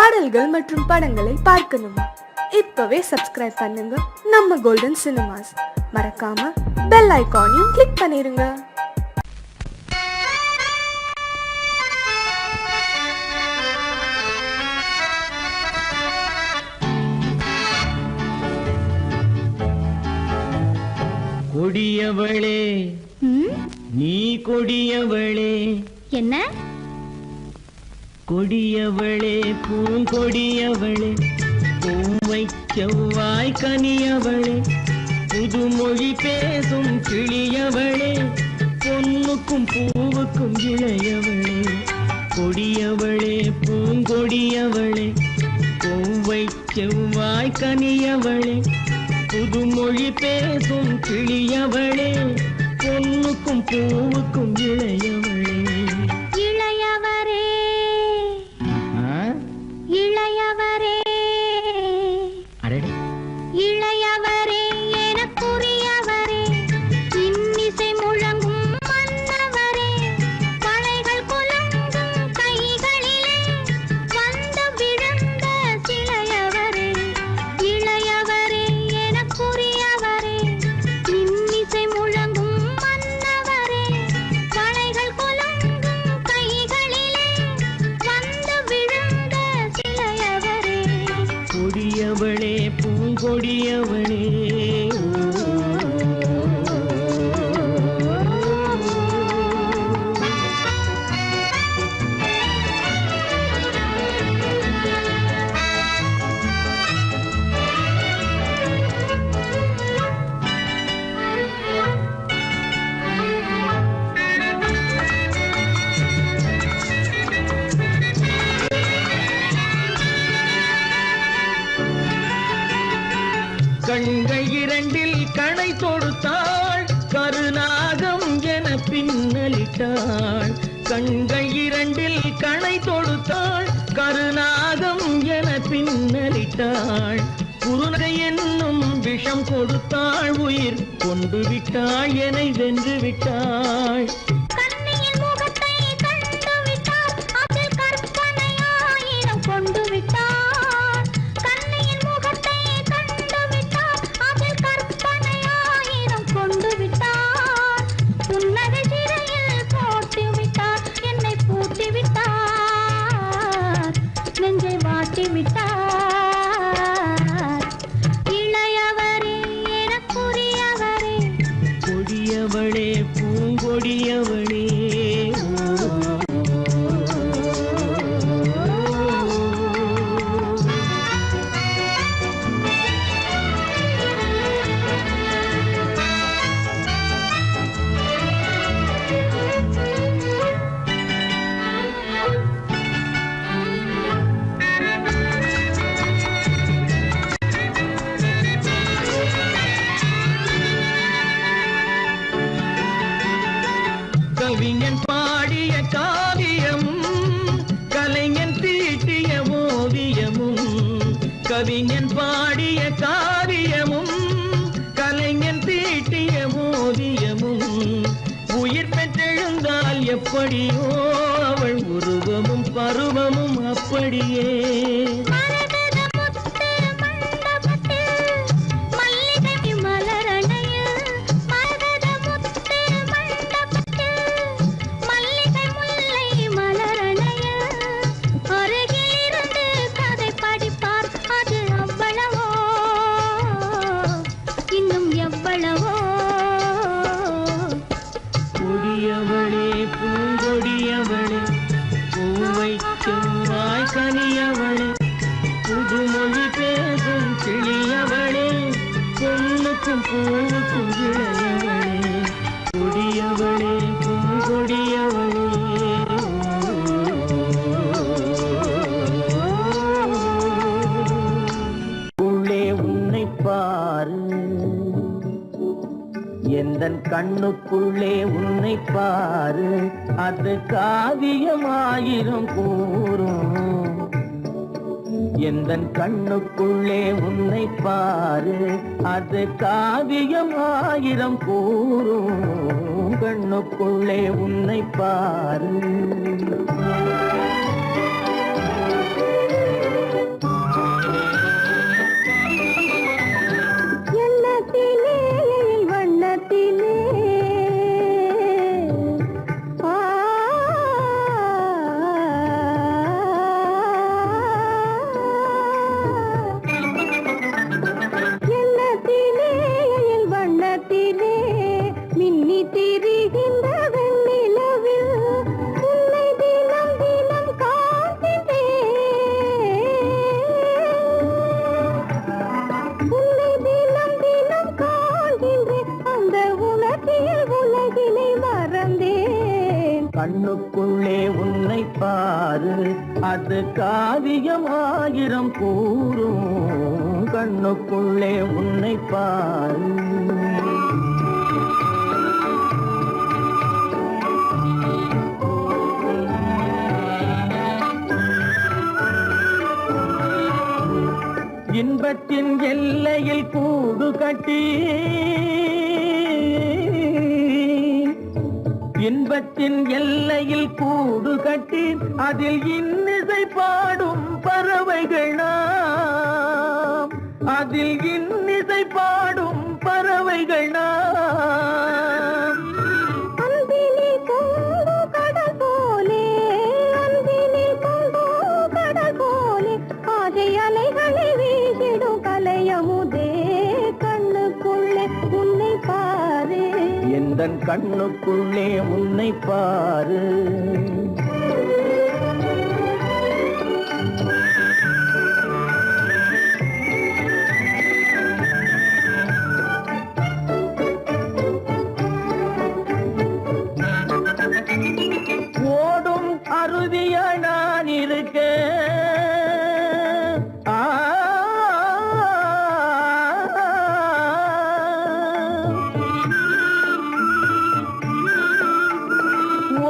பாடல்கள் மற்றும் படங்களை பார்க்கணுமா? இப்பவே சப்ஸ்கிரைப் பண்ணுங்க நம்ம கோல்டன் சினிமாஸ். மறக்காம பெல் ஐகானையும் கிளிக் பண்ணிருங்க. கொடியவளே நீ கொடியவளே. என்ன கொடியவளே பூங்கொடியவளே, பூவை செவ்வாய் கனியவளே, புதுமொழி பேசும் கிளியவளே, பொன்னுக்கும் பூவுக்கும் இளையவளே. கொடியவளே பூங்கொடியவளே, பூவை செவ்வாய் கனியவளே, புதுமொழி பேசும் கிளியவளே, பொன்னுக்கும் பூவுக்கும் இளையவளே. இளையவரே இளையவரே இளையவரே எனக்குரியவரே, இன்னிசை முழங்கும் மன்னவரே, மலைகள் குலுங்கும் கைகளிலே வந்து விழுந்த சிலையவரே. இளையவரே எனக்குரியவரே, இன்னிசை முழங்கும் மன்னவரே, மலைகள் குலுங்கும் கைகளிலே வந்து விழுந்த சிலையவரே. கொடியவளே பூங்கொடியவளே. கண்கள் இரண்டில் கணை தொடுத்தாள், கருநாகம் என பின்னலிட்டாள். கண்கள் இரண்டில் கணை தொடுத்தாள், கருநாகம் என பின்னலிட்டாள். குருநகை என்னும் விஷம் கொடுத்தாள், உயிர் கொண்டு விட்டாள், என்னை வென்று விட்டாள். கண்ணியின் முகத்தை கண்டு விட்டார், அதில் கற்பனை ஆயிரம் கொண்டு விட்டார். கண்ணியின் முகத்தை கண்டு விட்டார், அதில் கற்பனை ஆயிரம் கொண்டு விட்டார். புன்னகை சிறையில் போட்டு விட்டார், என்னை பூட்டி விட்டார், நெஞ்சை வாட்டி விட்டார். இளையவரே எனக்குரியவரே, கொடியவளே பூங்கொடியவளே. கவிஞன் பாடிய காவியமும், கலைஞன் தீட்டிய ஓவியமும். கவிஞன் பாடிய காவியமும், கலைஞன் தீட்டிய ஓவியமும். உயிர் பெற்றெழுந்தால் எப்படியோ அவள் உருவமும் பருவமும் அப்படியே. மரகத முத்து மண்டபத்தில் மல்லிகை மலரணையில், மரகத முத்து மண்டபத்தில் மல்லிகை முல்லை மலரணையில், அருகில் இருந்து கதை படிப்பார், அது அவ்வளவோ இன்னும் எவ்வளவோ. கொடியவளே பூங்கொடியவளே, பூவை செவ்வாய் கனியவளே, புதுமொழி பேசும் கிளியவளே, பொன்னுக்கும் பூவுக்கும் இளையவளே. கொடியவளே பூங்கொடியவளே. உள்ளே உன்னை பாரு, எந்தன் கண்ணுக்குள்ளே உன்னை பாரு, அது காவியமாயிரம் கூறும். எந்தன் கண்ணுக்குள்ளே உன்னை பாரு, அது காவியமாயிரம் கூறும். கண்ணுக்குள்ளே உன்னை பாரு. அது காவியம் ஆயிரம் கூறும் கண்ணுக்குள்ளே உன்னை பாரு. இன்பத்தின் எல்லையில் கூடு கட்டி இன்பத்தின் எல்லையில் கூடு கட்டி அதில் இன்னிசை பாடும் பறவைகள் நாம், அதில் இன்னிசை பாடும் பறவைகள் நாம். அன்பிலே பொங்கு கடல் போலே, அன்பிலே பொங்கு கடல் போலே, ஆசை அலைகளை வீசிடும் கலையமுதே, கண்ணுக்குள்ளே உன்னை பாரு, எந்தன் கண்ணுக்குள்ளே உன்னை பாரு. ஓடும் அருவிய நான் இருக்க,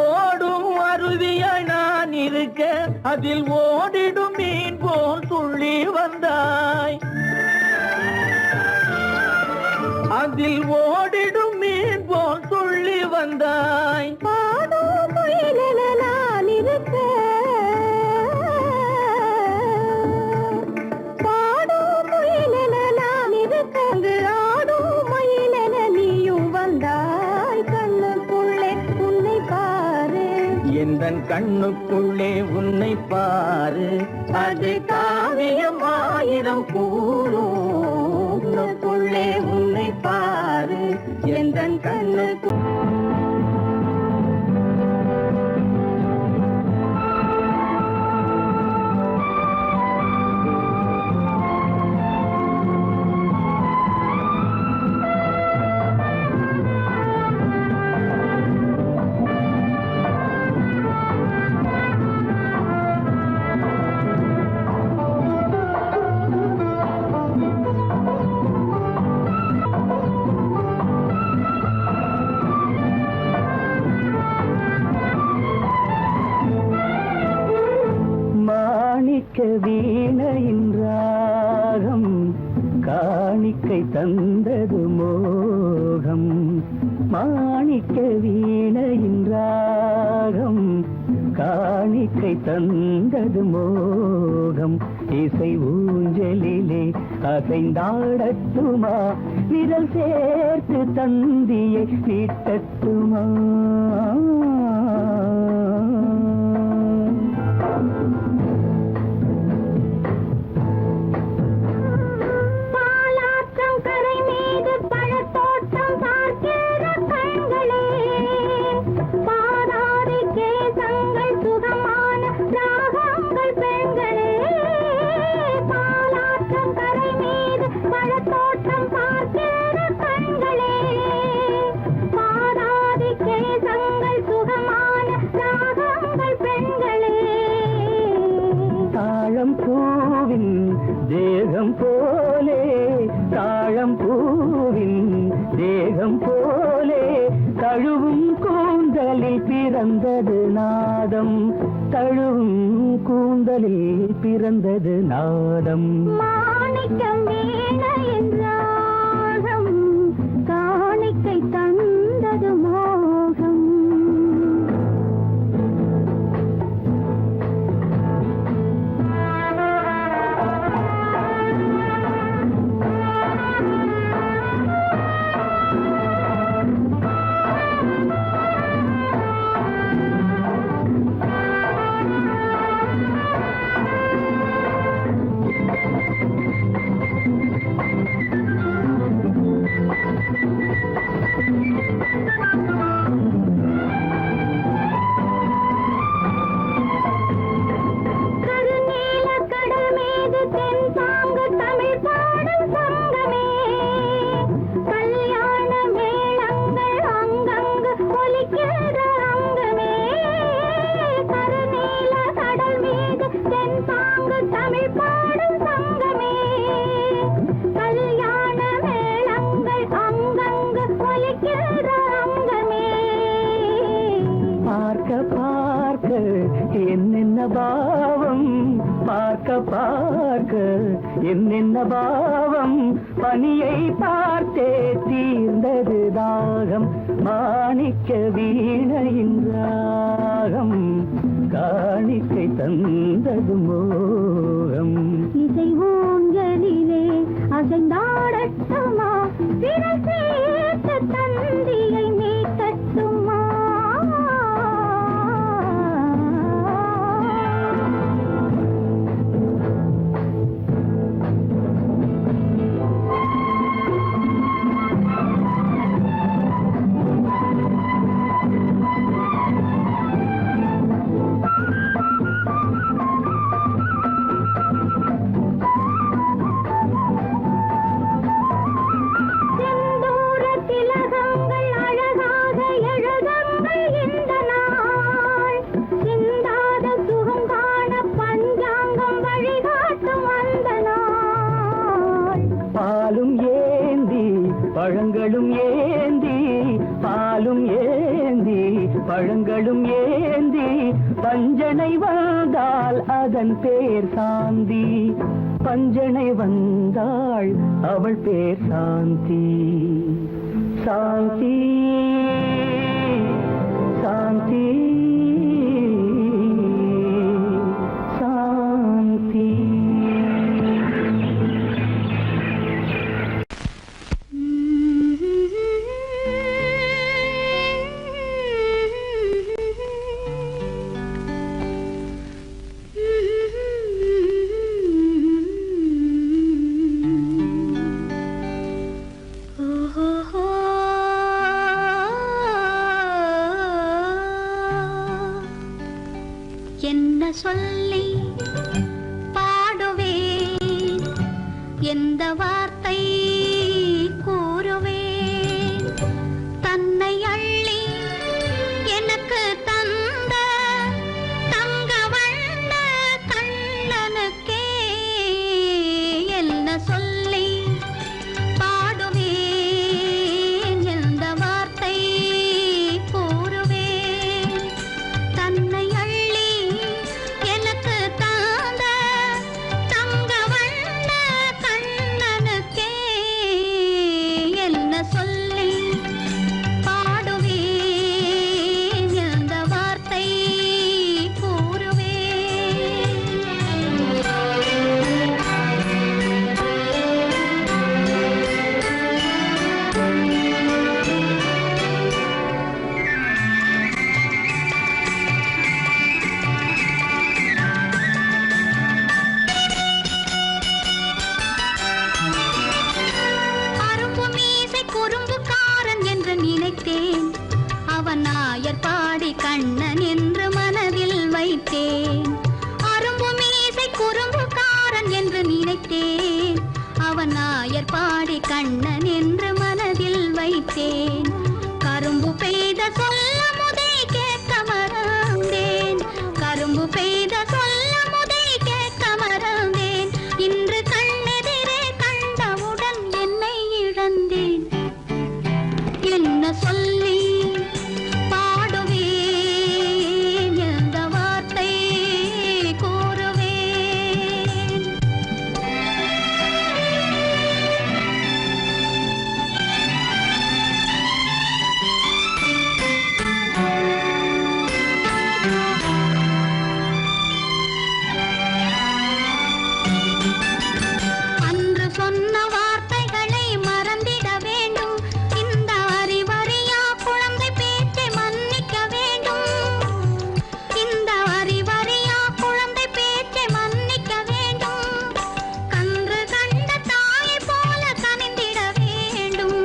ஓடும் அருவிய நான் இருக்க, அதில் ஓடிடும் மீன் போல் துள்ளி வந்தாய், அதில் ஓடிடும் மீன் போல் துள்ளி வந்தாய். பாடும் குயிலென நான் இருக்க, பாடும் குயிலென நான் இருக்க, அங்கு ஆடும் மயிலென நீயும் வந்தாய், கண்ணுக்குள்ளே உன்னை பாரு, எந்தன் கண்ணுக்குள்ளே உன்னை பாரு. அது காவியம் ஆயிரம் கூறும் கண்ணுக்குள்ளே உன்னை பாரு, எந்தன் கண்ணுக்கு. மாணிக்க வீணையின் ராகம் காணிக்கை தந்தது மோகம், மாணிக்க வீணையின் ராகம் காணிக்கை தந்தது மோகம். இசை ஊஞ்சலிலே அசைந்தாடட்டுமா, விரல் சேர்த்து தந்தியை நீட்டட்டுமா. பாலாற்றம் கரை மீது பழத்தோட்டம் பார்க்கிற கண்களே, பாதாதி கேசங்கள் சுகமான ராகங்கள் பெண்களே, பாலாற்றம் கரை மீது பழத்தோட்டம் பார்க்கிற கண்களே, பாதாதி கேசங்கள் சுகமான ராகங்கள் பெண்களே. தாழம் பூவின் தேகம் போலே, தாழம் பூவின் தேகம் போலே, தழுவும் கூந்தலில் பிறந்தது நாதம், தழுவும் கூந்தலில் பிறந்தது நாதம். மாணிக்கம் வீணையின் ராகம் காணிக்கை தந்தது மோகம். தமிழ் பாடும் சங்கமே கல்யாண மேளங்கள் அங்கங்கு ஒலிக்கின்ற அங்கமே பார்க்க பார்க்க என்னென்ன பாவம் பார்க்க பார்க்க என்னென்ன பாவம் பனியை பார்த்தே தீர்ந்தது தாகம் மாணிக்க வீணையின் ராகம் காணிக்கை தந்தது மோகம் இசை ஊஞ்சலிலே அசைந்தாடட்டுமா விரல் சேர்த்த தந்தியை மீட்டட்டுமா செந்தூர திலகங்கள் அழகாக எழுதங்கள் இந்த நாள் சிந்தாத சுகம் காண பஞ்சாங்கம் வழிகாட்டும் அந்த நாள் பாலும் ஏந்தி பழங்களும் ஏந்தி பாலும் ஏந்தி பழங்களும் ஏந்தி பஞ்சனை வந்தால் அதன் பேர் சாந்தி பஞ்சனை வந்தாள் அவள் பேர் சாந்தி சாந்தி சாந்தி சாந்தி என்ன சொல்லி பாடுவேன் எந்த வார்த்தை கூறுவேன் தன்னை அள்ளி எனக்கு தந்த தங்க வண்ண கண்ணனுக்கே என்ன சொல்லி பாடுவேன் எந்த வார்த்தை கூறுவேன் தன்னை அள்ளி எனக்கு தந்த தங்க வண்ண கண்ணனுக்கே என்ன சொல்லி பாடுவேன் எந்த வார்த்தை அரும்பு மீசை குறும்புக்காரன் என்று நினைத்தேன் அவன் நாயர் பாடி கண்ணன் என்று மனதில் வைத்தேன் அரும்பு மீசை குறும்புக்காரன் என்று நினைத்தேன் அவன் நாயர் பாடி கண்ணன் என்று மனதில் வைத்தேன் கரும்பு பெய்த சொல்ல முதை கேட்க மறந்தேன் கரும்பு பெய்த சொல்ல முதை கேட்க மறந்தேன் இன்று கண்ணெதிரே கண்டவுடன் என்னை இழந்தேன் என்ன சொல்லி பாடுவேன் எந்த வார்த்தை கூறுவேன் அன்று சொன்ன வார்த்தைகளை மறந்திட வேண்டும் இந்த அறிவறியா குழந்தை பேச்சை மன்னிக்க வேண்டும் இந்த அறிவறியா குழந்தை பேச்சை மன்னிக்க வேண்டும் கன்று கண்ட தாயை போல கனிந்திட வேண்டும்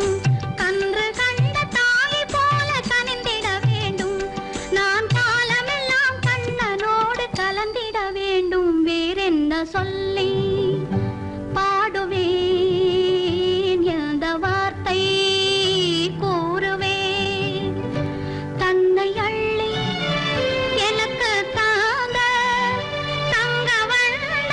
கன்று கண்ட தாயை போல கனிந்திட வேண்டும் நான் காலமெல்லாம் கண்ணனோடு கலந்திட வேண்டும் வேறென்ன சொல்லி பாடுவேன் எந்த வார்த்தை கூறுவேன் தன்னை அள்ளி எனக்கு தாந்த தங்க வண்ண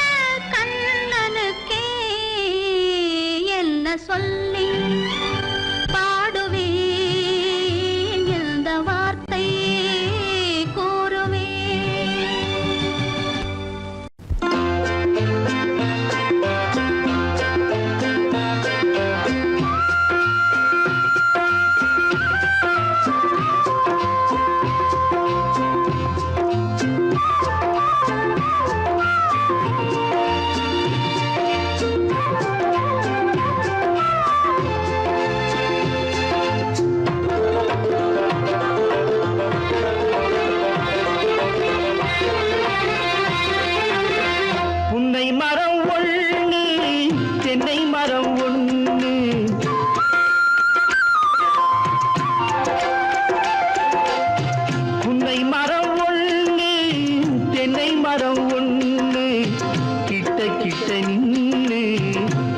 கிட்ட நின்னு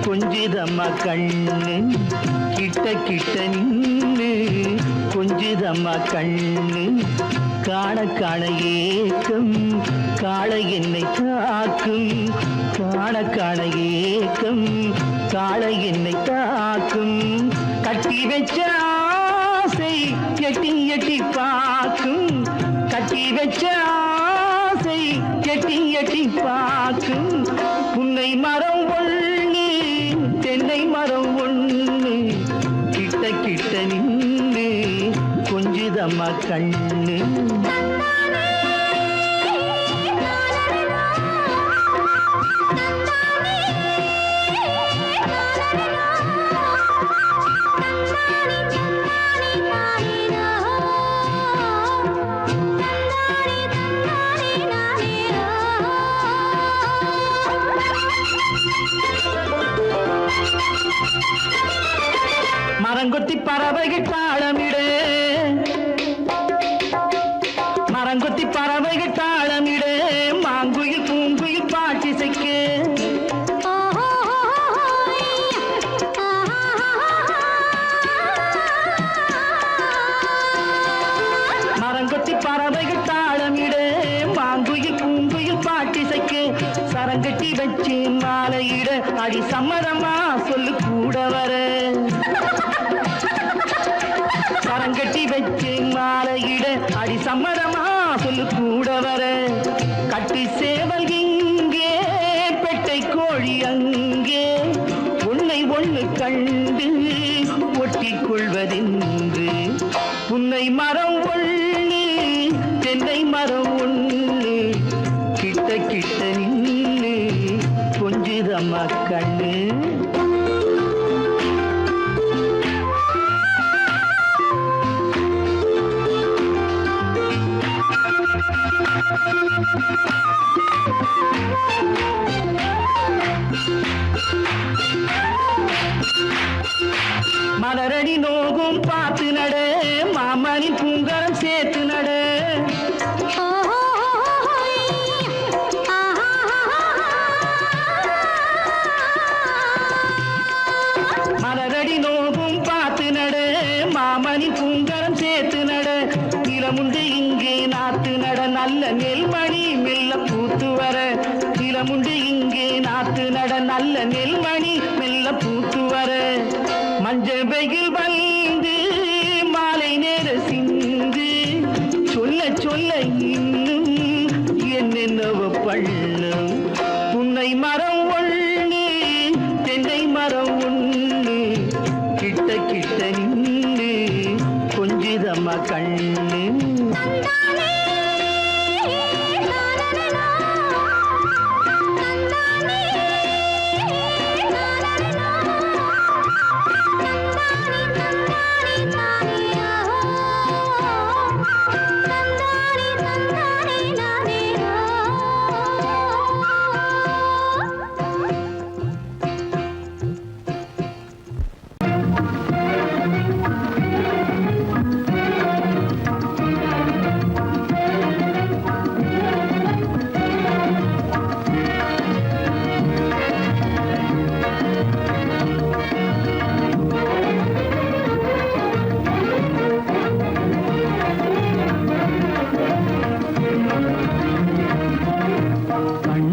கொஞ்சிதம்மா கண்ணு கிட்ட நின்னு கொஞ்சிதம்மா கண்ணு காண காண ஏக்கம் காளை என்னை தாக்கும் காண காண ஏக்கம் காளை என்னை தாக்கும் கட்டி வச்ச ஆசை எட்டி எட்டி பார்க்கும் கட்டி வச்ச ஆசை எட்டி எட்டி பார்க்கும் புன்னை மரம் ஒண்ணு தென்னை மரம் ஒண்ணு கிட்ட நின்று கொஞ்சிதம்மா கண்ணு மரங்கொத்தி பறவைகள் தாளமிடு மரங்கொத்தி பறவைகள் தாளமிடு மாங்குயில் பூங்குயில் பாட்டிசைக்கு மரங்கொத்தி பறவைகள் தாளமிடு மாங்குயில் பூங்குயில் பாட்டிசைக்கு சரங்கட்டி வச்சு மாலையிட அடி சம்மதமா சொல்லு கூட வர சரங்கட்டி வச்சு மாலையிட அடி சம்மதமா சொல்லு கூட வர கட்டி சேவல் இங்கே பெட்டை கோழி அங்கே உன்னை ஒண்ணு கண்டு ஒட்டிக் கொள்வதென்று புன்னை மரம் ஒண்ணு தென்னை மரம் ஒண்ணு கிட்ட நின்று கொஞ்சிதம்மா கண்ணு மலரடி நோகும் பார்த்து நட மாமணி பூங்கரம் சேர்த்து நட மலரடி நோகும் பார்த்து நட மாமணி பூங்கரம் சேர்த்து நட நிலமுண்டு இங்கே நாத்து நட நல்ல நெல்மணி மெல்ல பூத்து வர நிலமுண்டு இங்கே நாத்து நட நல்ல நெல்மணி மெல்ல பூத்து வர மஞ்சள் வெயில் வந்து மாலை நேர சிந்து சொல்ல சொல்ல இன்னும் என்னென்னவ பண்ணும் புன்னை மரம் ஒண்ணு தென்னை மரம் ஒண்ணு கிட்ட நின்று கொஞ்சிதம்மா கண்ணு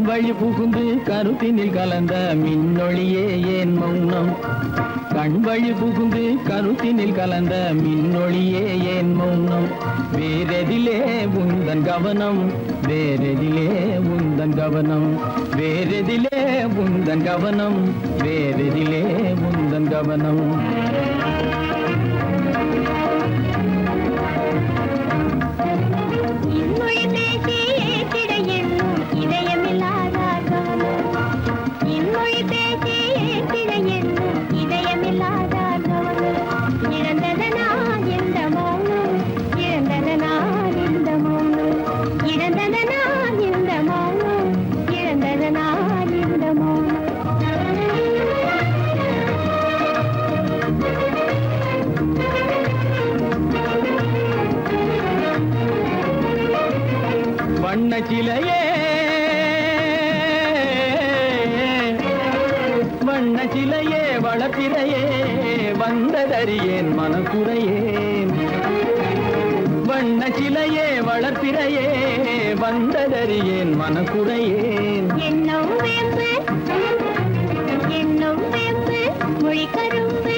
வழி புகுந்து கருத்தினில் கலந்த மின்னொளியே ஏன் மௌனம் கண் வழி புகுந்து கருத்தினில் கலந்த மின்னொளியே ஏன் மௌனம் வேறெதிலே உந்தன் கவனம் வேறெதிலே உந்தன் கவனம் வேறெதிலே உந்தன் கவனம் வேறெதிலே உந்தன் கவனம் வண்ண சிலையே வண்ண சிலையே வளர்த்திரையே வந்ததறியேன் மனக்குறையேன். வண்ண சிலையே வளர்த்திரையே வந்ததறியேன் மனக்குறையேன். என்னும் வேம்பு மொழி கரும்பு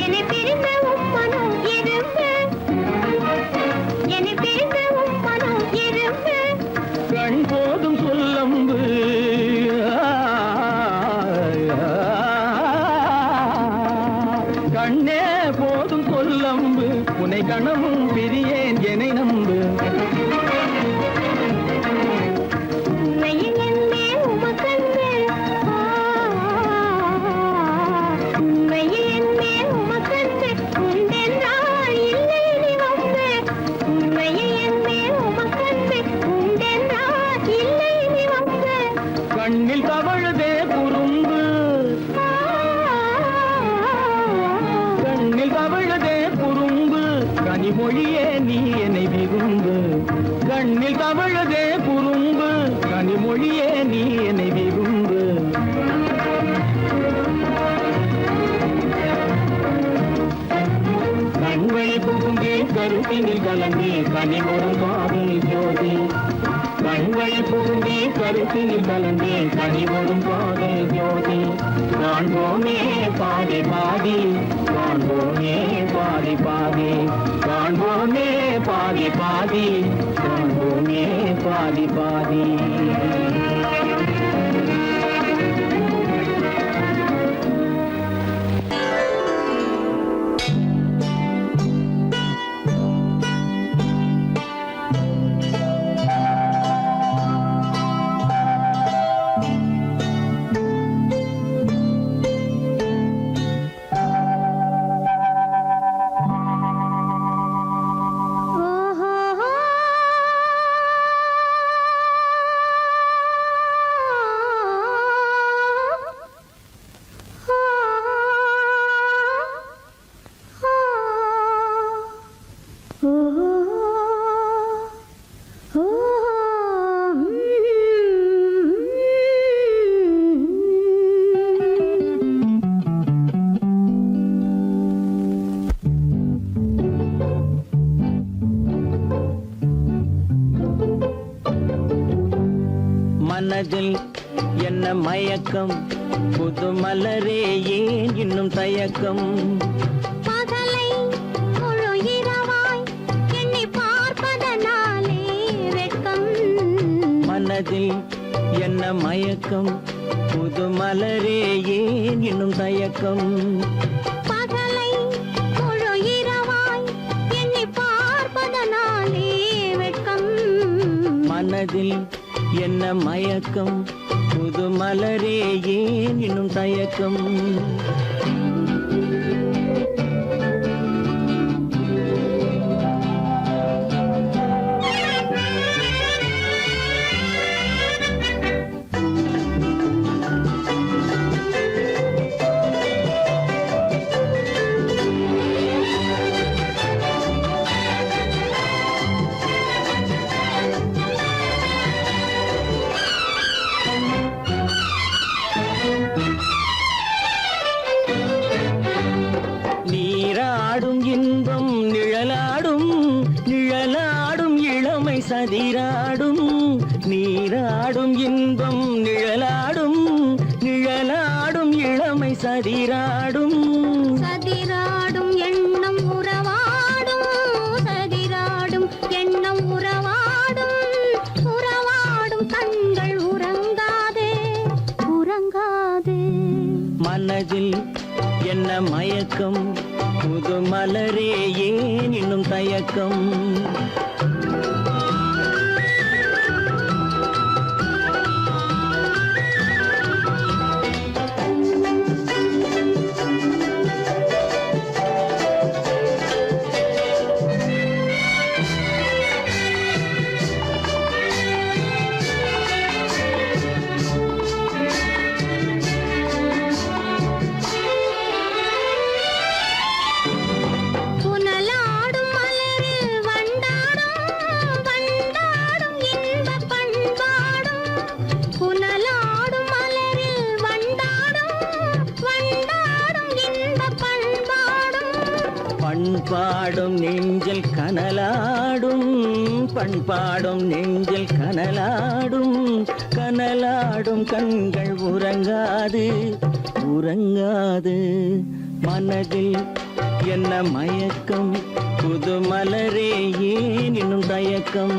என்னை பிரிந்த உம்மனும் இரும்பு என்னை பிரிந்த உம்மனும் இரும்பு. கண் போதும் சொல்லம்பு கண்ணே போதும் சொல்லம்பு உனை கணமும் பிரியேன் என்னை நம்பு. உண்மையில் என்னே உமக்கன்று உண்மையில் என்னே உமக்கன்று உண்டென்றால் இல்லை நீ வம்பு. உண்மையில் என்னே உமக்கன்று உண்டென்றால் இல்லை நீ வம்பு. கண்ணில் தவழுதே குறும்பு கண்ணில் தவழுதே குறும்பு கனிமொழியே நீ என்னை விரும்பு. கண்ணில் தவழுதே குறும்பு கனிமொழியே நீ என்னை விரும்பு. கண்வழி புகுந்தே கருத்தினில் கலந்தே கனிமொரும் காதல் ஜோதி. கண்வழி புகுந்தே கருத்தினில் கலந்தே கனிமொரும் காதல் ஜோதி. காண்போமே பாதி பாதி காண்போமே பாதி பாதி காண்போமே பாதி பாதி காண்போமே பாதி பாதி. மனதில் என்ன மயக்கம் புது மலரே ஏன் இன்னும் தயக்கம். பகலை முழு இரவாய் எண்ணி பார்ப்பதனாலே வெட்கம். மனதில் என்ன மயக்கம் புது மலரே ஏன் இன்னும் தயக்கம். பகலை முழு இரவாய் எண்ணி பார்ப்பதனாலே வெட்கம். மனதில் என்ன மயக்கம் புது மலரே ஏன் இன்னும் தயக்கம். நீராடும் இன்பம் நிழலாடும் நிழலாடும் இளமை சதிராடும். நீராடும் இன்பம் நிழலாடும் நிழலாடும் இளமை சதிராடும். சதிராடும் எண்ணம் உறவாடும் சதிராடும் எண்ணம் உறவாடும். உறவாடும் கண்கள் உறங்காதே உறங்காதே. மனதில் என்ன மயக்கம் புது மலரே ஏன் இன்னும் தயக்கம். புனலாடும் மலரில் வண்டாடும் பண்பாடும் நெஞ்சில் கனலாடும், பண்பாடும் நெஞ்சில் கனலாடும், கனலாடும் கண்கள் உறங்காது உறங்காது. மனதில் என்ன மயக்கம், புது மலரே ஏன் இன்னும் தயக்கம்?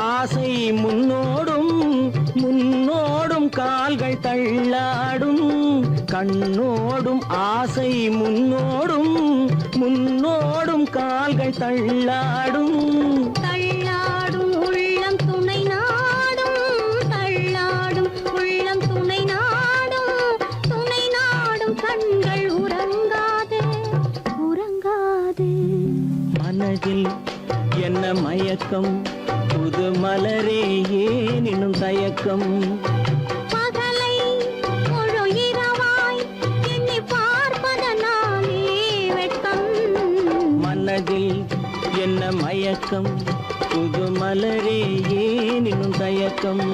ஆசை முன்னோடும் முன்னோடும் கால்கள் தள்ளாடும், கண்ணோடும் ஆசை முன்னோடும் முன்னோடும் கால்கள் தள்ளாடும். தள்ளாடும் உள்ளம் துணை நாடும், தள்ளாடும் உள்ளம் துணை நாடும், துணை நாடும் கண்கள் உறங்காது உறங்காது. மனதில் என்ன மயக்கம், புது மலரே ஏன் இன்னும் தயக்கம்? பகலை முழு இரவாய் எண்ணி பார்ப்பதனாலே வெட்கம். மனதில் என்ன மயக்கம், புது மலரே ஏன் இன்னும் தயக்கம்?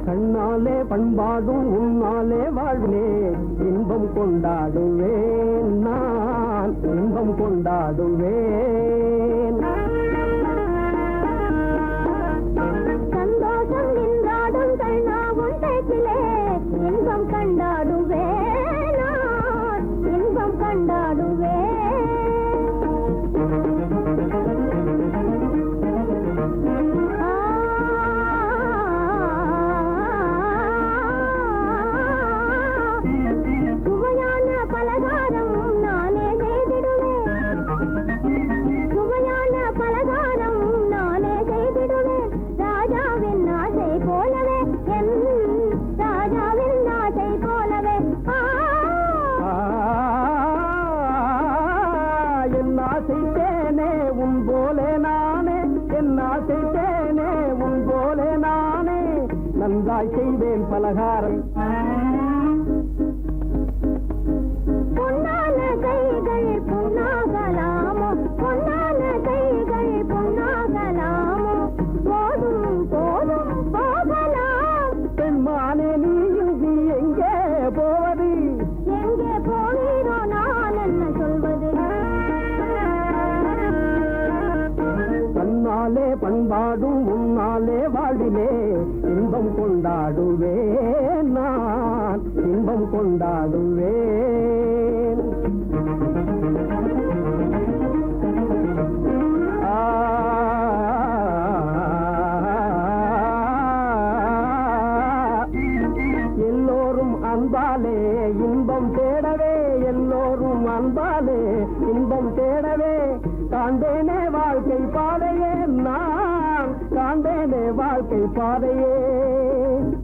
கண்ணாலே பண்பாடும் உன்னாலே வாழ்விலே இன்பம் கொண்டாடுவேன், நான் இன்பம் கொண்டாடுவேன். சந்தோஷம் நின்றாடும் கண்ணாவும் பேச்சிலே இன்பம் கண்டாடுவேன், நான் இன்பம் கண்டாடுவேன். சுவையான பலகாரம் நானே செய்திடுவேன், சுவையான பலகாரம் நானே செய்திடுவேன். ராஜாவின் ஆசை போலவே, என் ராஜாவின் ஆசை போலவே. என் ஆசை தேனே உன் போலே நானே, என் ஆசை தேனே உன் போலே நானே, நன்றாய் செய்வேன் பலகாரம். பொன்னான கைகள் பொன்னாகலாமோ, பொன்னான கைகள் பொன்னாகலாமோ, போதும் போதும் போகலாம். பெண்மானே நீ எங்கே போவது, எங்கே போகிறோ நான் என்ன சொல்வது? தன்னாலே பண்பாடும் உன்னாலே வாழ்விலே இன்பம் கொண்டாடுவேன், நான் இன்பம் கொண்டாடுவேன். எல்லோரும் அன்பாலே இன்பம் தேடவே, எல்லோரும் அன்பாலே இன்பம் தேடவே, காண்பேனே வாழ்க்கை பாதையே, நான் காண்பேனே வாழ்க்கை பாதையே.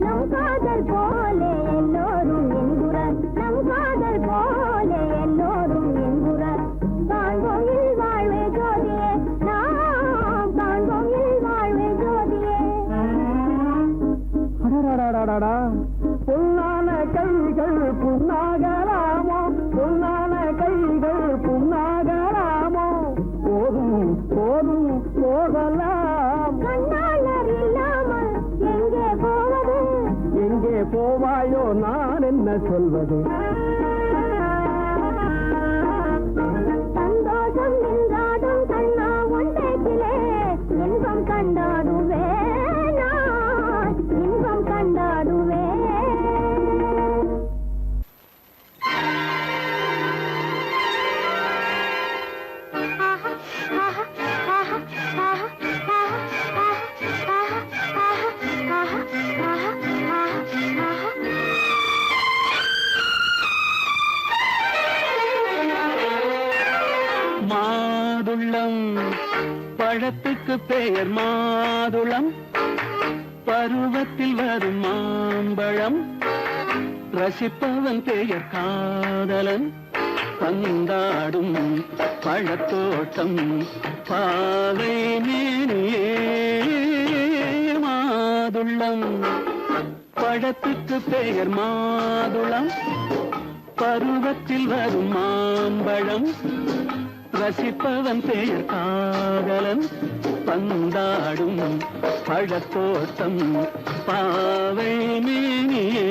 நம் காதல் போலே எல்லோரும் என்குறார், நம் காதல் போலே எல்லோரும் என்குறார். காண்போம் இல் வாழ்வே ஜோதியே, நாம் காண்போம் இல் வாழ்வே ஜோதியே. அடடடடடடா, பொன்னான கைகள் புண்ணாகலாமோ, பொன்னான கைகள் புண்ணாகலாமோ, போதும் போதும் போகலாம். கண்ணாளர் இல்லாமல் எங்கே போவது, எங்கே போவாயோ நான் என்ன சொல்வது? சந்தோஷம் நின்றாடும் கண்ணா உன் பேச்சிலே இன்பம் கண்டாடுவேன், நான் இன்பம் கண்டாடுவேன். மாதுளம் பழத்துக்கு பெயர் மாதுளம், பருவத்தில் வரும் மாம்பழம் ரசிப்பவன் பெயர் காதலன் பந்தாடும் பழத்தோட்டம் பாவை மேனியே மாதுளம் பழத்துக்கு பெயர் மாதுளம் பருவத்தில் வரும் மாம்பழம் ரசிப்பவன் பெயர் காதலன் பந்தாடும் பழத்தோட்டம் பாவை மேனியே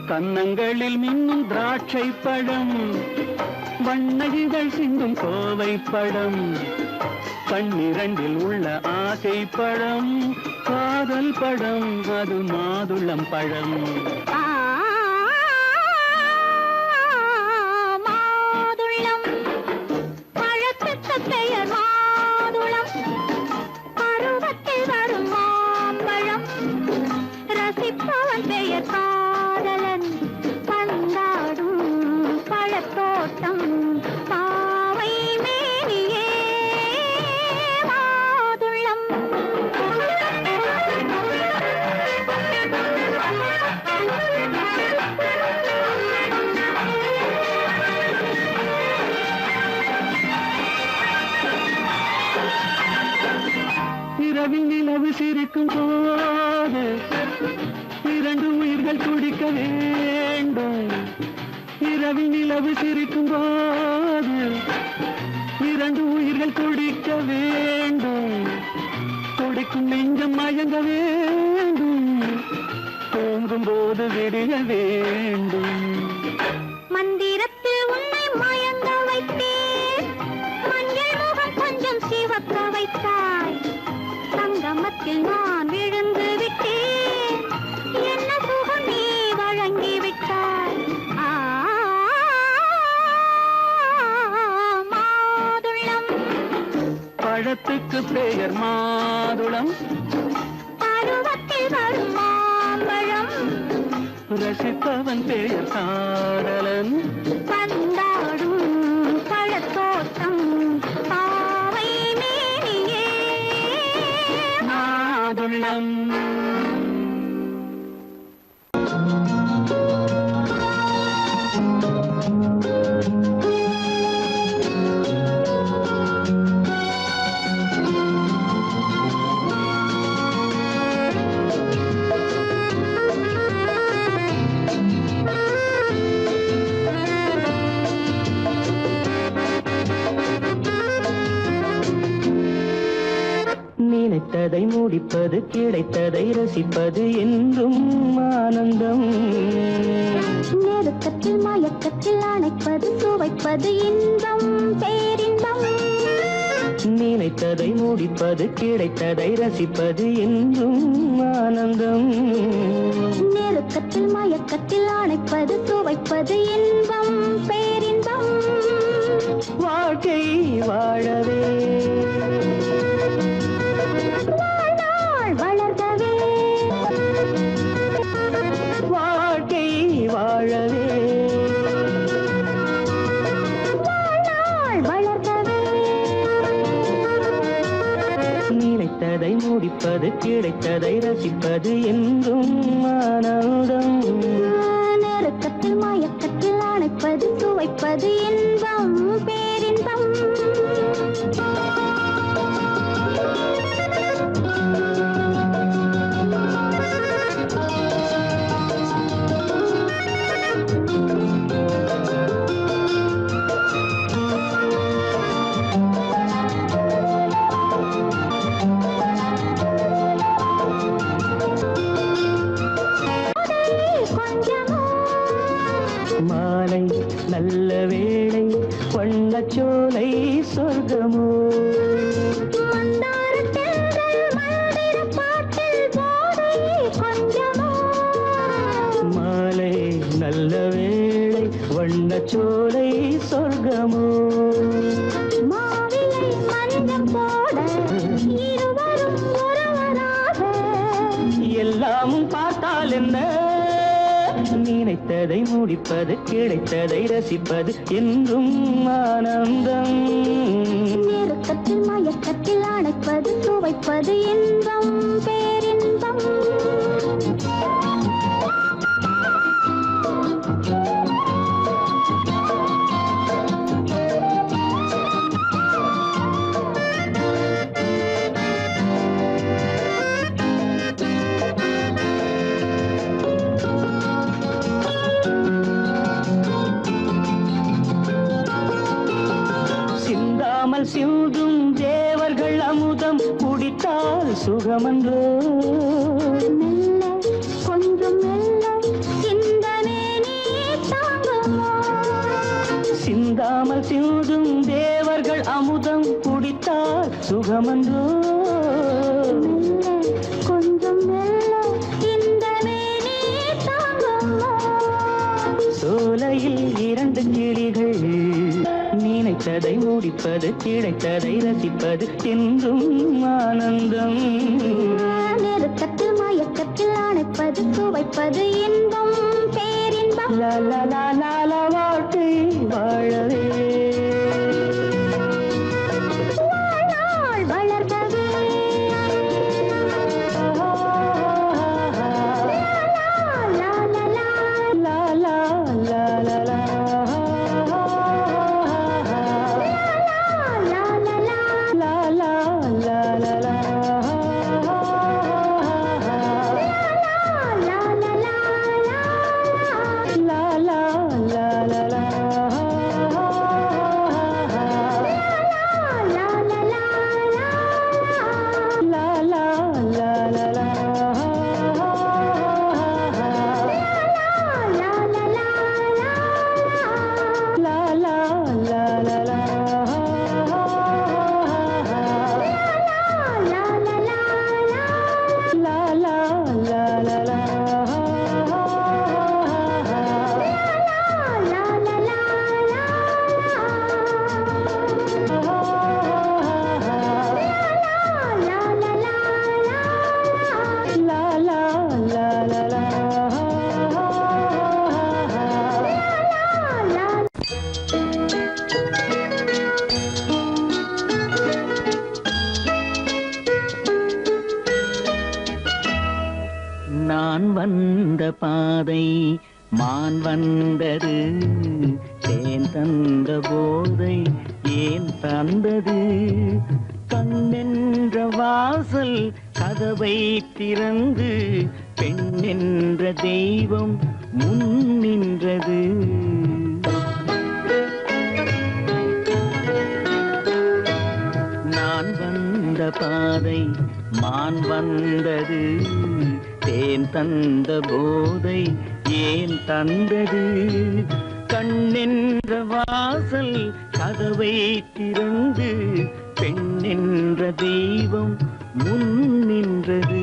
கன்னங்களில் மின்னும் திராட்சை பழம் வண்ணகிகள் சிந்தும் கோவை பழம் கண்ணிரண்டில் உள்ள ஆசை பழம் காதல் பழம் அது மாதுளம் பழம் மாதுளம் பழத்துக்கு பெயர் மாதுளம் பருவத்தில் வரும் மாம்பழம் ரசிப்பவன் பெயர் காதலன் பந்தாடும் பழத்தோட்டம் பாவை மேனியே மாதுளம் இரவில் நிலவு சிரிக்கும் போது இரண்டு உயிர்கள் துடிக்க வேண்டும் இரவில் நிலவு சிரிக்கும் போது இரண்டு உயிர்கள் துடிக்க வேண்டும் துடிக்கும் நெஞ்சம் மயங்க வேண்டும் தூங்கும் போது விடிய வேண்டும் மந்திரத்தில் உன்னை மயங்க வைத்தேன் மஞ்சள் முகம் கொஞ்சம் சிவக்க வைத்தாய் சங்கமத்தில் நான் விழுந்து விட்டேன் என்ன சுகம் நீ வழங்கி விட்டாய் மாதுளம் பழத்துக்கு பெயர் மாதுளம் பருவத்தில் வரும் மாம்பழம் ரசிப்பவன் பெயர் காதலன் பந்தாடும் பழத்தோட்டம் பாவை மேனியே மாதுளம் நினைத்ததை முடிப்பது கிடைத்ததை ரசிப்பது என்றும் ஆனந்தம் நெருக்கத்தில் மயக்கத்தில் அணைப்பது சுவைப்பது இன்பம் பேரின்பம் நினைத்ததை முடிப்பது கிடைத்ததை ரசிப்பது என்றும் ஆனந்தம் நெருக்கத்தில் மயக்கத்தில் அணைப்பது சுவைப்பது இன்பம் பேரின்பம் வாழ்க்கை வாழவே வாழ்நாள் வளர்கவே வாழ்க்கை வாழவே வாழ்நாள் வளர்கவே நினைத்ததை முடிப்பது கிடைத்ததை ரசிப்பது என்றும் ஆனந்தம் நெருக்கத்தில் மயக்கத்தில் அணைப்பது சுவைப்பது இன்பம் பேரின்பம் கொஞ்சம் தினமும் பார்த்தால் என்ன, நினைத்ததை முடிப்பது, கிடைத்ததை ரசிப்பது என்றும் ஆனந்தம். நெருக்கத்தில் மயக்கத்தில் அணைப்பது, சுவைப்பது இன்பம், பேரின்பம். சிந்தும் தேவர்கள் அமுதம் குடித்தால் சுகமன்றோ, மெல்ல கொஞ்சம் மெல்ல சிந்தனே நீ தாங்குமோ. சிந்தாமல் சிந்தும் தேவர்கள் அமுதம் குடித்தால் சுகமன்றோ, மெல்ல கொஞ்சம் மெல்ல சிந்தனே நீ தாங்குமோ. சோலையில் இரண்டு கிளிகள் நினைத்ததை முடிப்பது, கிடைத்ததை ரசிப்பது என்றும் ஆனந்தம். நெருக்கத்தில் மயக்கத்தில் அணைப்பது, சுவைப்பது இன்பம், பேரின்பம். வாழ்க்கை வாழவே வாழ்நாள் வளர்கவே நான் வந்த பாதை மான் வந்தது, தேன் தந்த போதை ஏன் தந்தது, கண்ணென்ற வாசல் கதவை திறந்து பெண் என்ற தெய்வம் முன் நின்றது. நான் வந்த பாதை மான் வந்தது, தேன் தந்த போதை ஏன் தந்தது, கண்ணென்ற வாசல் கதவை திறந்து பெண் என்ற தெய்வம் முன் நின்றது.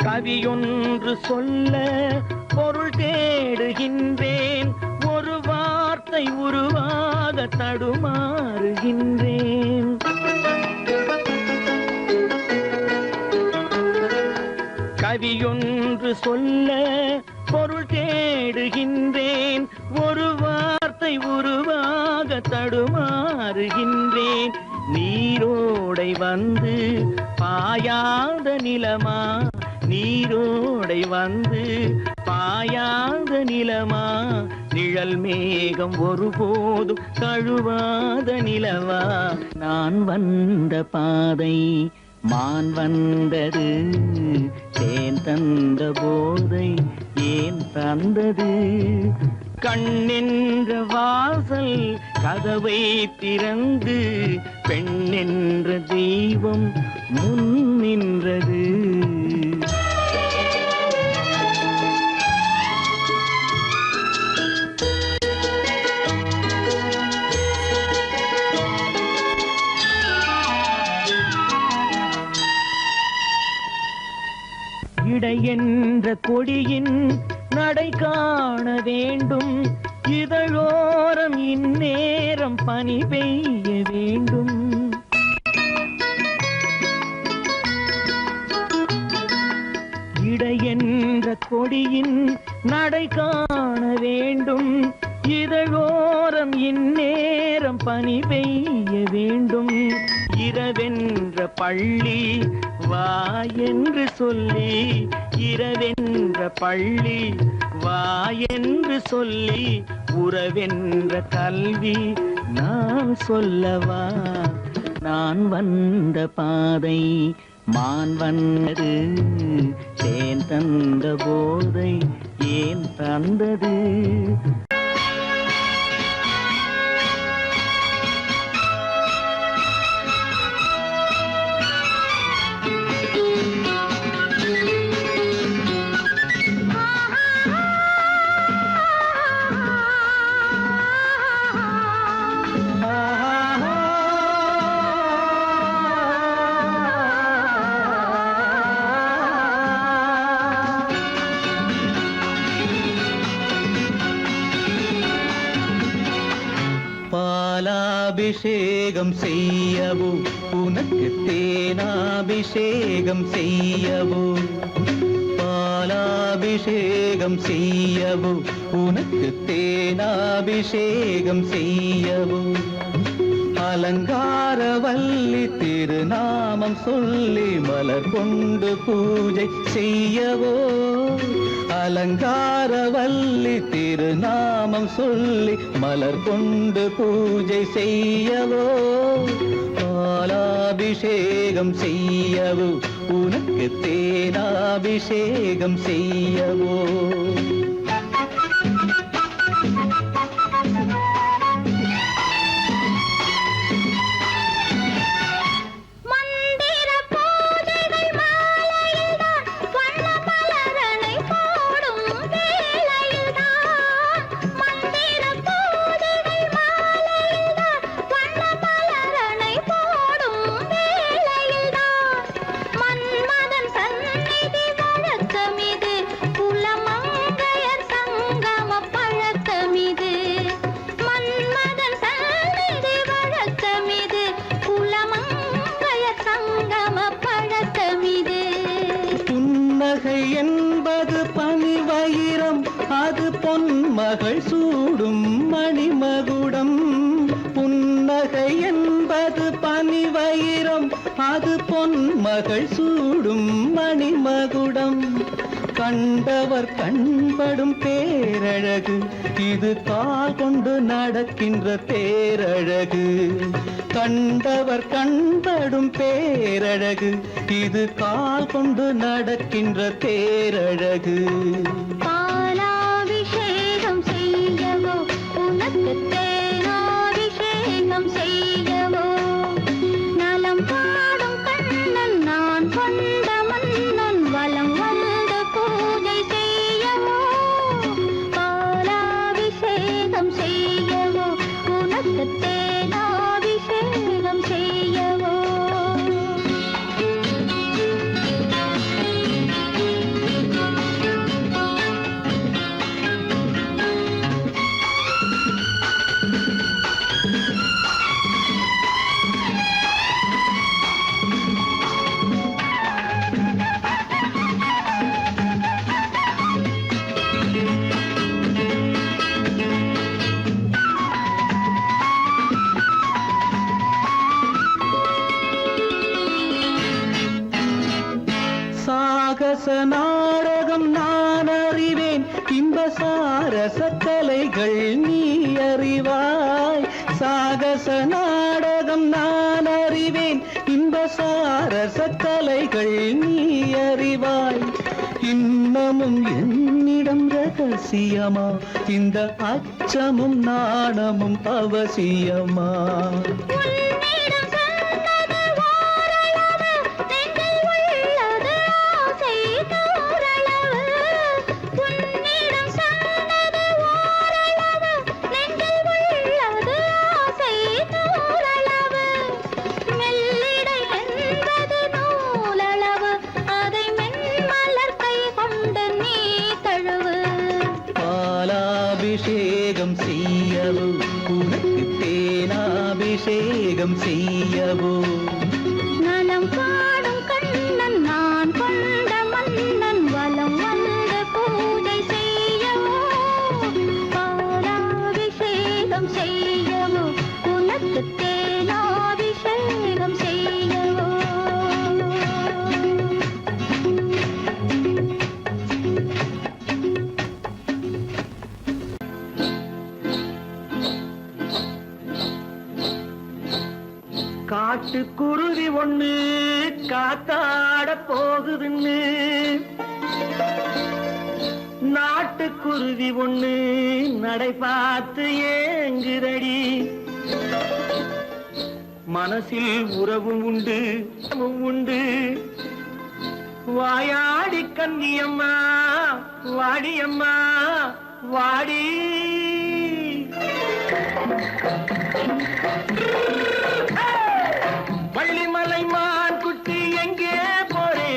கவியொன்று சொல்ல பொருள் தேடுகின்றேன், ஒரு வார்த்தை உருவாக தடுமாறுகின்றேன். கவியொன்று சொல்ல பொருள் தேடுகின்றேன், ஒரு வார்த்தை உருவாக தடுமாறுகின்றேன். நீரோடை வந்து பாயாத நிலமா, நீரோடை வந்து பாயாத நிலமா, நிழல் மேகம் ஒருபோதும் தழுவாத நிலவா. நான் வந்த பாதை மான் வந்தது, தேன் தந்த போதை ஏன் தந்தது, கண்ணென்ற வாசல் கதவை திறந்து பெண் என்ற தெய்வம் முன் நின்றது. இடை என்ற கொடியின் நடை காண வேண்டும், இதழோரம் இந்நேரம் பனி பெய்ய வேண்டும். இடை என்ற கொடியின் நடை காண வேண்டும், இதழோரம் இந்நேரம் பனி பெய்ய வேண்டும். இரவென்ற பள்ளி வா என்று சொல்லி, இரவென்ற பள்ளி வா என்று சொல்லி, உறவென்ற கல்வி நான் சொல்லவா. நான் வந்த பாதை மான் வந்தது, தேன் தந்த போதை ஏன் தந்தது. பாலாபிஷேகம் செய்யவோ உனக்கு தேனாபிஷேகம் செய்யவோ, பாலாபிஷேகம் செய்யவோ உனக்கு தேனாபிஷேகம் செய்யவோ. அலங்காரவல்லி திருநாமம் சொல்லி மலர் கொண்டு பூஜை செய்யவோ, அலங்காரவல்லி திருநாமம் சொல்லி மலர் கொண்டு பூஜை செய்யவோ. பாலாபிஷேகம் செய்யவோ உனக்கு தேனாபிஷேகம் செய்யவோ. என்பது பனிவயிரம், அது பொன்மகள் சூடும் மணிமகுடம். புன்னகை என்பது பனிவயிரம், அது பொன்மகள் சூடும் மணிமகுடம். கண்டவர் கண்படும் பேரழகு, இது கால் கொண்டு நடக்கின்ற தேரழகு. கண்டவர் கண்படும் பேரழகு, இது கால் கொண்டு நடக்கின்ற தேரழகு. பாலாபிஷேகம் செய்யவோ உனக்கு தேனாபிஷேகம் செய்யவோ. நலம் பாடும் கண்ணன் நான் கொண்ட மன்னன் வலம் வந்து பூஜை செய்யவோ. பாலாபிஷேகம் செய்யவோ உனக்கு தேனாபிஷேகம் செய்யவோ. சாகச நாடகம் நான் அறிவேன், இன்பசாரச கலைகள் நீ அறிவாய். சாகச நாடகம் நான் அறிவேன், இன்பசாரச கலைகள் நீ அறிவாய். இன்னமும் என்னிடம் ரகசியமா, இந்த அச்சமும் நாணமும் அவசியமா. மெல்லிடை என்பது நூலளவு, அதை மென்மலர் காட்டுக்குருவி ஒண்ணு காத்தாட போகுதுன்னு நாட்டுக்குருவி ஒண்ணு நடை பார்த்து ஏங்குதடி மனசில் உறவும் உண்டு உண்டு வாயாடி கன்னியம்மா வாடியம்மா வாடி வள்ளிமலை மான் குட்டி எங்கே போறே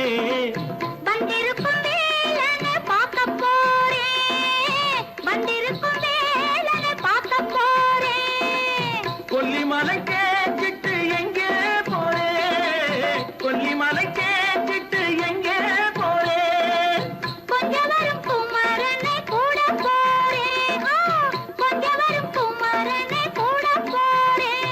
வந்திருக்கும் வேலனை பார்க்க போறேன் வந்திருக்கும் வேலனை பார்க்க போறேன் கொல்லிமலை கேட்டுட்டு எங்கே போறே கொல்லிமலை கேட்டுட்டு எங்கே போறே கொஞ்சம் வரும் குமரனை கூட போறேன் கொஞ்சம் வரும் குமரனை கூட போறேன்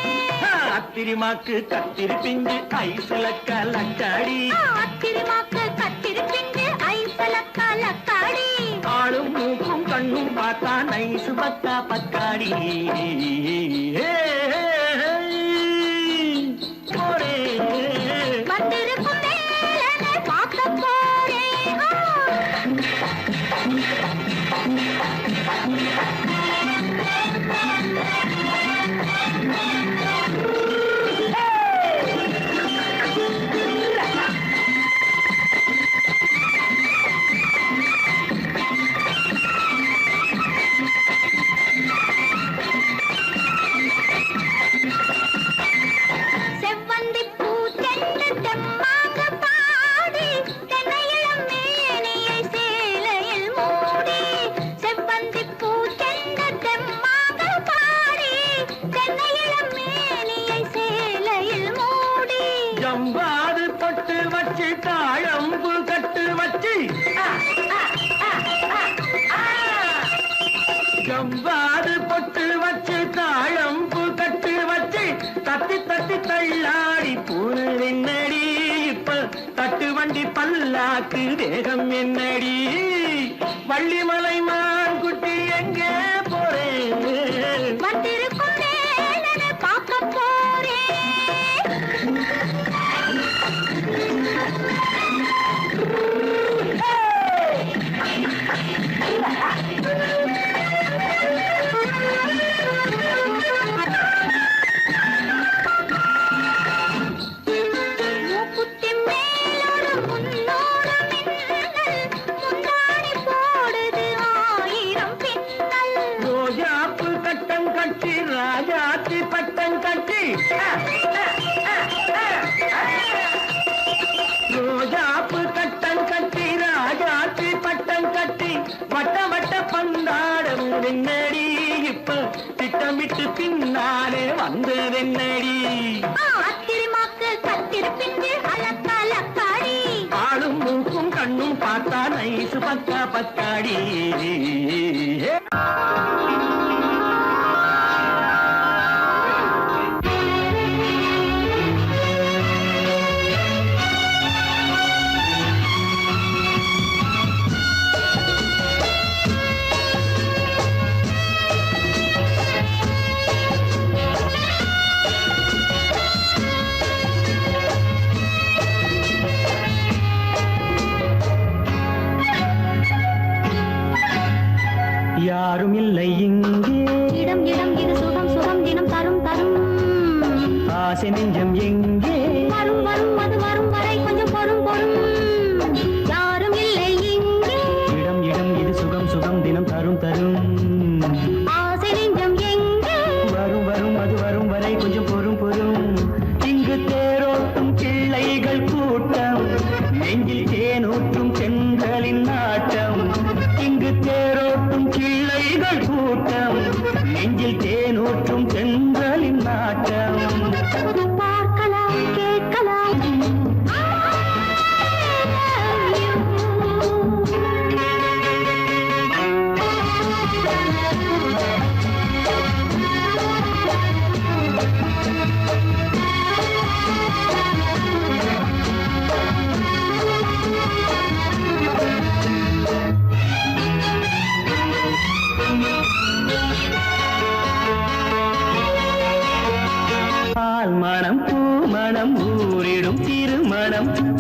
அத்திரிமாக்கு கத்திரி பிஞ்சு ஐசுல கலக்காடி அத்திரிமாக்கு கத்திரி பிஞ்சு ஐசல கலக்காடி ஆளும் மூக்கும் கண்ணும் பார்த்தா நைசு பக்கா பக்காடி போறே வந்திருக்கும் வேலனை பார்க்க போறேன் செவ்வந்தி பூ தென்ன தெம்மாக பாடி தென்னையிளம் மேனியை சேலையில் மூடி செவ்வந்தி பூ தென்ன தெம்மாக பாடி தென்னையிளம் மேனியை சேலையில் மூடி ஜம்பாது பொட்டு வச்சு தாழம்பு கட்டு வச்சு ஜம்பாது பொட்டு வச்சு தாழம்பு கட்டு வச்சு தட்டி தட்டி தள்ளாடி பூரு என்னடி இப்ப தட்டு வண்டி பல்லாக்கு வேகம் என்னடி வள்ளிமலை மான் குட்டி எங்கே போறேன் வந்திருக்கும் வேலனை பார்க்க போறேன் மூக்குத்தி மேலோடு முன்னோடு மின்னல் முந்தாணி போடுது ஆயிரம் பின்னல் ரோஜாப்பு கட்டம் கட்டி ராஜாத்தி பட்டம் கட்டி ரோஜாப்பு கட்டம் கட்டி ராஜாத்தி பட்டம் கட்டி வட்ட வட்ட பந்தாடம் வெண்ணடி இப்ப திட்டமிட்டு பின்னாலே வந்து வெண்ணடி அத்திரிமாக்கு கத்திரி பிஞ்சு அலக்கலக்காடி ஆளும் மூக்கும் கண்ணும் பார்த்தா நைசு பக்கா பக்காடி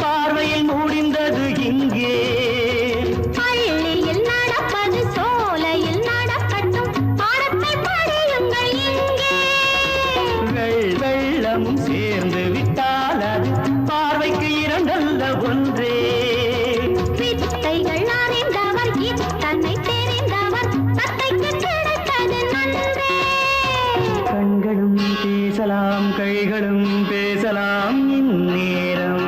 பார்வையில் முடிந்தது இங்கே. பள்ளியில் நடப்பது சோலையில் நடக்கட்டும், பாடத்தை படியுங்கள் இங்கே. வெள்ளமும் சேர்ந்து விட்டால் அது பார்வைக்கு இரண்டல்ல ஒன்றே. வித்தைகள் அறிந்தவர் இத்தனை தெரிந்தவர் தத்தைக்கு கிடைத்தது நன்றே. கண்களும் பேசலாம் கைகளும் பேசலாம் இந்நேரம்.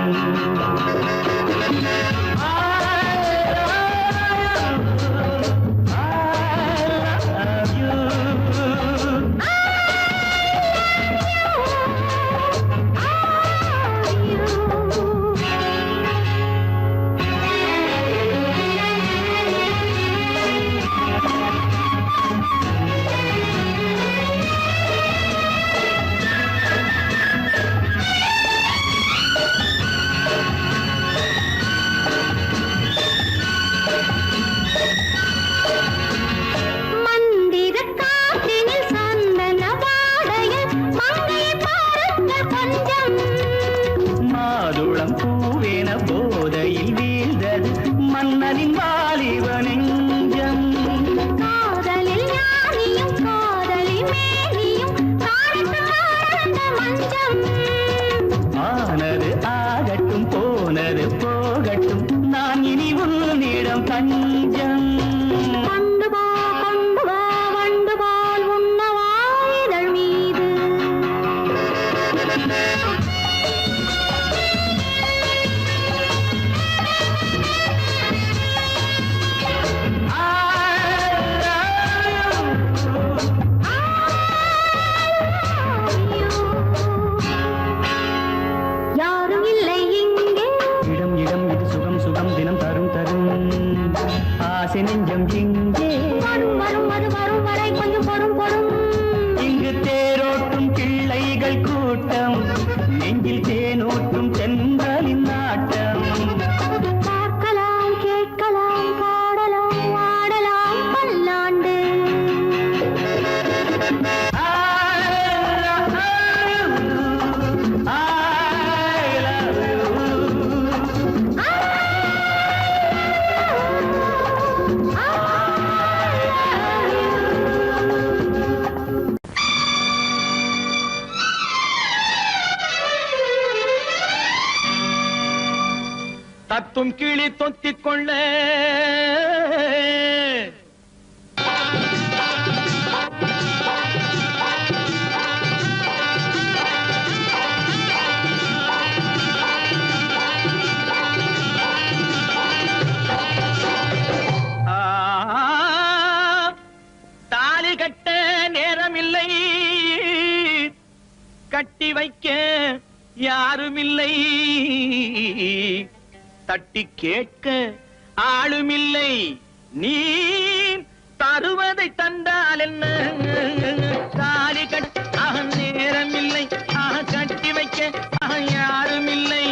மந்திர காற்றினில் சந்தன வாடையில் மங்கையை பாருங்கள் கொஞ்சம். மாதுளம் பூவேன போதையில் வீழ்ந்தது மன்னனின் வாலிப நெஞ்சம். காதலில் ஞானியும் காதலி மேனியும் காணித்து வாழ்ந்த மஞ்சம். ஆனது ஆகட்டும் போனது போகட்டும் நான் இனி உன்னிடம் தஞ்சம். கொண்டு வா வண்டு போல் உண்ணவா இதழ் மீது. யாரும் இல்லை இங்கே. இடம் இடம் இது சுகம் சுகம் தினம் தரும் தரும் ஆசை நெஞ்சம் இங்கே. வரும் வரும் அது வரும் வரை கொஞ்சம் பொறும் பொறும். இங்கு தேரோட்டும் பிள்ளைகள் கூட்டம், நெஞ்சில் தேனூட்டும் தென்றலின் நாட்டம். பார்க்கலாம் கேட்கலாம் பாடலாம் ஆடலாம் பல்லாண்டு. தத்தும் கிளி தொத்திக் கொள்ள தாலி கட்ட நேரமில்லை, கட்டி வைக்க யாருமில்லை, தட்டி கேட்க ஆளுமில்லை. நீ தருவதை தந்தால் என்ன? தாலி கட்ட நேரமில்லை, கட்டி வைக்க யாருமில்லை.